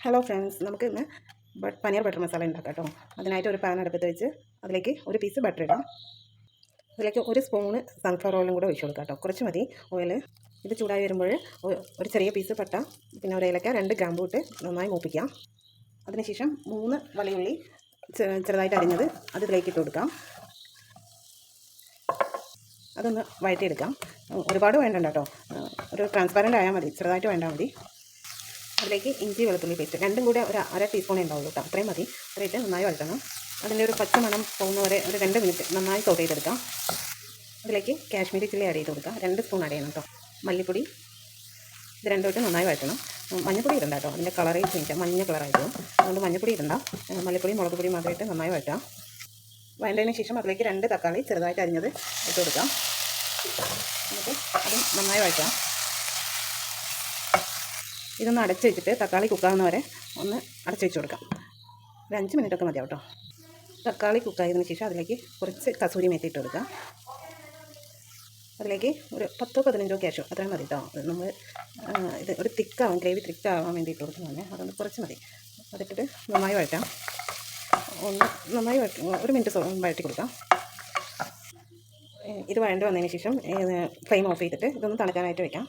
Hello friends, നമുക്ക് ഇന്ന് paneer butter masala ഉണ്ടാക്കാം കേട്ടോ. അതിനായിട്ട് ഒരു പാൻ അടുപ്പത്ത് വെച്ച് അതിലേക്ക് ഒരു പീസ് ബട്ടർ ഇടാം. അതിലേക്ക് ഒരു സ്പൂണ് സൺഫ്ലവർ ഓയിലും കൂടെ ഒഴിച്ച് കൊടുക്കാം കേട്ടോ. കുറച്ച് മതി ഓയിൽ. ഇത് ചൂടായി വരുമ്പോൾ ഒരു ചെറിയ പീസ് പട്ട, പിന്നെ ഒരു ഏലക്ക, 2 ഗ്രാമ്പൂ ഇട്ട് നന്നായി മൂപ്പിക്കാം. അതിനുശേഷം 3 വലിയുള്ളി ചെറുതായിട്ട് അരിഞ്ഞത് അത് ഇതിലേക്ക് ഇട്ട് കൊടുക്കാം. അതൊന്ന് വഴറ്റിയെടുക്കാം. ഒരുപാട് വേണ്ട കേട്ടോ, ഒരു ട്രാൻസ്പാരൻ്റ് ആയാൽ മതി, ചെറുതായിട്ട് വേണ്ടാൽ മതി. അതിലേക്ക് ഇഞ്ചി വെളുത്തുള്ളി പേസ്റ്റ് രണ്ടും കൂടെ ഒരു 1/2 ടീസ്പൂണേ ഉണ്ടാവുള്ളൂ കേട്ടോ. അത്രയും മതി. അത്രയിട്ട് നന്നായി വഴറ്റണം. അതിൻ്റെ ഒരു പച്ച മണം പോകുന്നവരെ ഒരു 2 മിനിറ്റ് നന്നായി സോട്ട് ചെയ്തെടുക്കാം. അതിലേക്ക് കാശ്മീരി ചില്ലി ആഡ് ചെയ്ത് കൊടുക്കാം. 2 സ്പൂൺ ആഡ് ചെയ്യണം കേട്ടോ. മല്ലിപ്പൊടി, ഇത് രണ്ടുമായിട്ട് നന്നായി വഴറ്റണം. മഞ്ഞൾപ്പൊടി ഇടണ്ട കേട്ടോ, അതിൻ്റെ കളറേ ചേഞ്ച് മഞ്ഞ കളറായിട്ട്. അതുകൊണ്ട് മഞ്ഞൾപ്പൊടി ഇടണ്ട. മല്ലിപ്പൊടി മുളക് പൊടി മാത്രമായിട്ട് നന്നായി വഴറ്റാം. വഴണ്ടതിന് ശേഷം അതിലേക്ക് 2 തക്കാളി ചെറുതായിട്ട് അരിഞ്ഞത് ഇട്ട് കൊടുക്കാം. എന്നിട്ട് അത് നന്നായി വഴറ്റാം. ഇതൊന്ന് അടച്ച് വെച്ചിട്ട് തക്കാളി കുക്കാവുന്ന വരെ ഒന്ന് അടച്ച് വെച്ച് കൊടുക്കാം. ഒരു 5 മിനിറ്റൊക്കെ മതിയാവും കേട്ടോ. തക്കാളി കുക്കായതിനു ശേഷം അതിലേക്ക് കുറച്ച് കസൂരി മേത്തി ഇട്ട് കൊടുക്കാം. അതിലേക്ക് ഒരു 10-15 കാഷ്യൂ, അത്രയും മതി കേട്ടോ. നമ്മൾ ഇത് ഒരു തിക്കാവും, ഗ്രേവി തിക്കാവാൻ വേണ്ടി ഇട്ട് കൊടുക്കുന്നതാണ്. അതുകൊണ്ട് കുറച്ച് മതി. അതിട്ടിട്ട് നന്നായി വഴറ്റാം. ഒന്ന് നന്നായി ഒരു മിനിറ്റ് വഴറ്റി കൊടുക്കാം. ഇത് വഴണ്ടി വന്നതിന് ശേഷം ഫ്ലെയിം ഓഫ് ചെയ്തിട്ട് ഇതൊന്ന് തണുക്കാനായിട്ട് വയ്ക്കാം.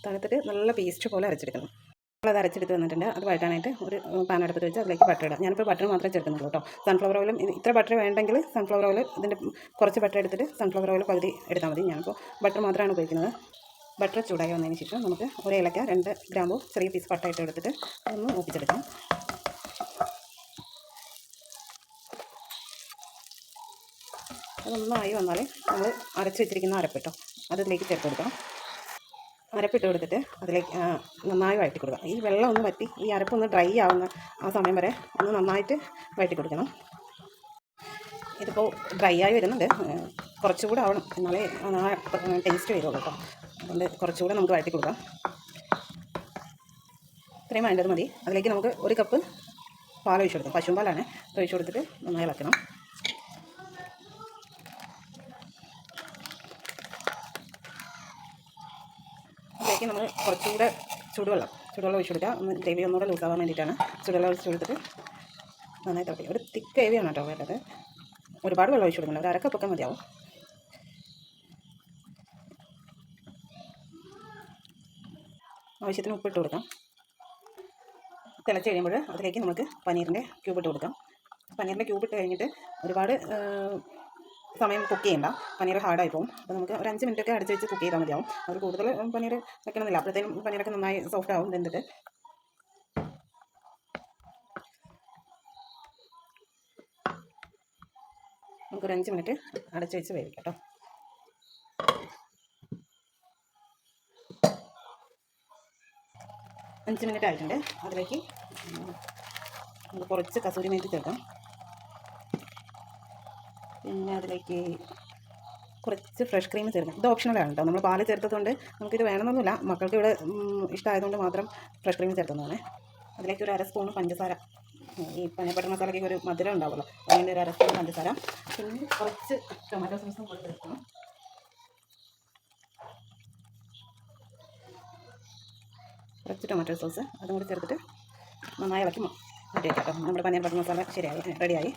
തണുത്തിട്ട് നല്ല പേസ്റ്റ് പോലെ അരച്ചെടുക്കണം. നമ്മളത് അരച്ചെടുത്ത് വന്നിട്ടുണ്ട്. അത് വഴറ്റാനായിട്ട് ഒരു പാൻ അടുപ്പത്ത് വെച്ച് അതിലേക്ക് ബട്ടർ ഇടാം. ഞാനിപ്പോൾ ബട്ടർ മാത്രമേ ചേർക്കുന്നുള്ളൂ കേട്ടോ. സൺഫ്ലവർ ഓയിലും ഇത്ര ബട്ടർ വേണ്ടെങ്കിൽ സൺഫ്ലവർ ഓയിൽ ഇതിൻ്റെ കുറച്ച് ബട്ടർ എടുത്തിട്ട് സൺഫ്ലവർ ഓയിൽ പകുതി എടുത്താൽ മതി. ഞാനിപ്പോൾ ബട്ടർ മാത്രമാണ് ഉപയോഗിക്കുന്നത്. ബട്ടർ ചൂടായി വന്നതിന് ശേഷം നമുക്ക് ഒരു ഏലക്ക, 2 ഗ്രാമ്പൂ, ചെറിയ പീസ് പട്ട ഇട്ട് എടുത്തിട്ട് ഒന്ന് മൂപ്പിച്ചെടുക്കാം. അതൊന്നായി വന്നാൽ നമ്മൾ അരച്ച് വെച്ചിരിക്കുന്ന അരപ്പിട്ടോ അതിലേക്ക് ചേർത്ത് കൊടുക്കാം. അരപ്പിട്ട് കൊടുത്തിട്ട് അതിലേക്ക് നന്നായി വഴറ്റി കൊടുക്കാം. ഈ വെള്ളം ഒന്ന് വറ്റി ഈ അരപ്പൊന്ന് ഡ്രൈ ആവുന്ന ആ സമയം വരെ ഒന്ന് നന്നായിട്ട് വഴറ്റി കൊടുക്കണം. ഇതിപ്പോൾ ഡ്രൈ ആയി വരുന്നുണ്ട്, കുറച്ചുകൂടെ ആവണം, എന്നാലേ ടേസ്റ്റ് വരുള്ളൂ കേട്ടോ. അതുകൊണ്ട് കുറച്ചുകൂടെ നമുക്ക് വഴറ്റി കൊടുക്കാം. ഇത്രയും വേണ്ടത് മതി. അതിലേക്ക് നമുക്ക് 1 കപ്പ് പാൽ ഒഴിച്ച് കൊടുക്കാം. പശുമ്പാലാണ്. ഒഴിച്ച് കൊടുത്തിട്ട് നന്നായി ഇളക്കണം. അതിലേക്ക് നമ്മൾ കുറച്ചുകൂടെ ചൂടുവെള്ളം ഒഴിച്ച് കൊടുക്കുക. ഒന്ന് ഗ്രേവി ഒന്നുകൂടെ ലൂസാവാൻ വേണ്ടിയിട്ടാണ് ചൂടുവെള്ളം ഒഴിച്ച് കൊടുത്തിട്ട് നന്നായി തിളപ്പിക്കുക. ഒരു തിക്ക് ഗ്രേവിയാണ് കേട്ടോ വേണ്ടത്. ഒരുപാട് വെള്ളം ഒഴിച്ച് കൊടുക്കണം, ഒരു 1/2 കപ്പൊക്കെ മതിയാവും. ആവശ്യത്തിന് ഉപ്പിട്ട് കൊടുക്കാം. തിളച്ച് കഴിയുമ്പോൾ അതിലേക്ക് നമുക്ക് പനീറിൻ്റെ ക്യൂബ് ഇട്ട് കൊടുക്കാം. പനീറിൻ്റെ ക്യൂബ് ഇട്ട് കഴിഞ്ഞിട്ട് ഒരുപാട് സമയം കുക്ക് ചെയ്യണ്ട, പനീർ ഹാർഡായി പോകും. അപ്പോൾ നമുക്ക് ഒരു 5 മിനിറ്റൊക്കെ അടച്ച് വെച്ച് കുക്ക് ചെയ്താൽ മതിയാവും. അത് കൂടുതൽ പനീർ വെക്കണമെന്നില്ല, അപ്പോഴത്തേനും പനീറൊക്കെ നന്നായി സോഫ്റ്റ് ആവും. വെന്തിട്ട് നമുക്കൊരു 5 മിനിറ്റ് അടച്ച് വെച്ച് വേവിക്കാം കേട്ടോ. അഞ്ച് മിനിറ്റ് ആയിട്ടുണ്ട്. അതിലേക്ക് നമുക്ക് കുറച്ച് കസൂരി മേത്തി ചേർക്കാം. പിന്നെ അതിലേക്ക് കുറച്ച് ഫ്രഷ് ക്രീം ചേർക്കാം. ഇത് ഓപ്ഷണലാണ് കേട്ടോ. നമ്മൾ പാല് ചേർത്തതുകൊണ്ട് നമുക്കിത് വേണമെന്നൊന്നുമില്ല, മക്കൾക്ക് ഇവിടെ ഇഷ്ടമായതുകൊണ്ട് മാത്രം ഫ്രഷ് ക്രീം ചേർക്കുന്നതാണ്. അതിലേക്ക് ഒരു 1/2 സ്പൂൺ പഞ്ചസാര. ഈ പനീർ ബട്ടർ മസാലയ്ക്ക് ഒരു മധുരം ഉണ്ടാവുമല്ലോ, അതിൻ്റെ ഒരു 1/2 സ്പൂൺ പഞ്ചസാര. പിന്നെ കുറച്ച് ടൊമാറ്റോ സോസും കൂടെ ചേർക്കണം. കുറച്ച് ടൊമാറ്റോ സോസ് അതും കൂടി ചേർത്തിട്ട് നന്നായി ഇളക്കി മാറ്റി വയ്ക്കാം കേട്ടോ. നമ്മുടെ പനീർ ബട്ടർ മസാല റെഡിയായി.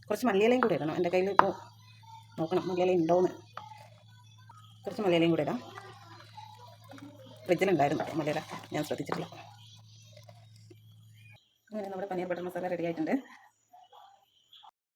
കുറച്ച് മല്ലിയിലയും കൂടി ഇടണം. എൻ്റെ കയ്യിൽ ഇപ്പോൾ നോക്കണം മല്ലിയില ഉണ്ടോയെന്ന്. കുറച്ച് മല്ലിയിലയും കൂടി ഇടാം. ഫ്രിഡ്ജിലുണ്ടായിരുന്നു കേട്ടോ മല്ലിയില, ഞാൻ ശ്രദ്ധിച്ചിട്ടില്ല. അങ്ങനെ നമ്മുടെ പനീർ ബട്ടർ മസാല റെഡി ആയിട്ടുണ്ട്.